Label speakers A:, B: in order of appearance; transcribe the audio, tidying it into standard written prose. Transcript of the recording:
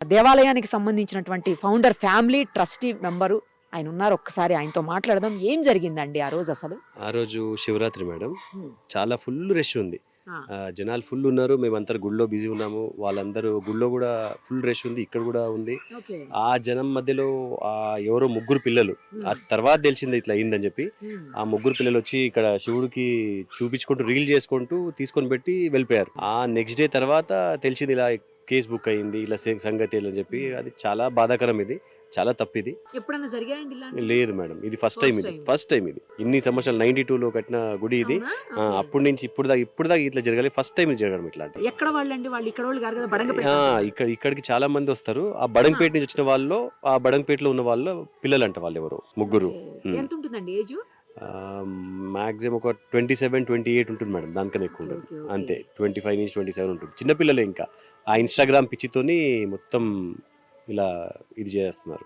A: దేవాలయానికి సంబంధించినటువంటి founder family trustee member ఆయన ఉన్నారు. ఒక్కసారి ఆయనతో మాట్లాడదాం. ఏం జరిగిందండి ఆ రోజు అసలు?
B: ఆ రోజు శివరాత్రి మేడం.
A: హ్మ్.
B: చాలా ఫుల్ రష్ ఉంది.
A: ఆ.
B: జనాలు ఫుల్ ఉన్నారు. మేమంతా గుడిలో బిజీ ఉన్నాము. వాళ్ళందరూ గుడిలో కూడా ఫుల్ రష్ ఉంది. ఇక్కడ కూడా ఉంది.
A: ఓకే.
B: ఆ జనం మధ్యలో ఎవరో ముగ్గురు పిల్లలు, ఆ తర్వాత తెలిసింది ఇట్లా అయిందని చెప్పి. ఆ ముగ్గురు పిల్లలు వచ్చి ఇక్కడ శివుడికి చూపించుకుంటూ రీల్ చేసుకుంటూ తీసుకొని పెట్టి వెళ్ళిపోయారు. ఆ నెక్స్ట్ డే తర్వాత తెలిసింది ఇలా కేసు బుక్ అయింది, ఇలా సంగతి అని చెప్పి. అది చాలా బాధాకరం. ఇది చాలా తప్పిది.
A: ఎప్పుడన్నా జరిగాయండి ఇలాంటివి?
B: లేదు మేడం, ఇది ఫస్ట్ టైం. ఇది ఫస్ట్ టైం. ఇది ఇన్ని సంవత్సరాలు 92లో కట్టిన గుడి ఇది.
A: అవునా?
B: అప్పటి నుంచి ఇప్పుడు దాకా ఇట్లా జరగాలి. ఫస్ట్ టైం ఇది జరగడం ఇట్లాంటి.
A: ఎక్కడ వాళ్ళండి? వాళ్ళు ఇక్కడ వాళ్ళు కాదు కదా, బడంగపేట.
B: ఇక్కడికి చాలా మంది వస్తారు. ఆ బడంగపేట నుంచి వచ్చిన వాళ్ళు, ఆ బడంగపేటలో ఉన్న వాళ్ళు పిల్లలు అంట. వాళ్ళు ఎవరు ముగ్గురు.
A: ఎంత ఉంటుందండి ఏజ్?
B: మాక్సిమం ఒక 27-28 ఉంటుంది మేడం. దానికన్నా ఎక్కువ ఉండదు.
A: Okay, okay.
B: అంతే 25 నుంచి 27 ఉంటుంది. చిన్నపిల్లలే. ఇంకా ఆ ఇన్స్టాగ్రామ్ పిచ్చితోని మొత్తం ఇలా ఇది చేస్తున్నారు.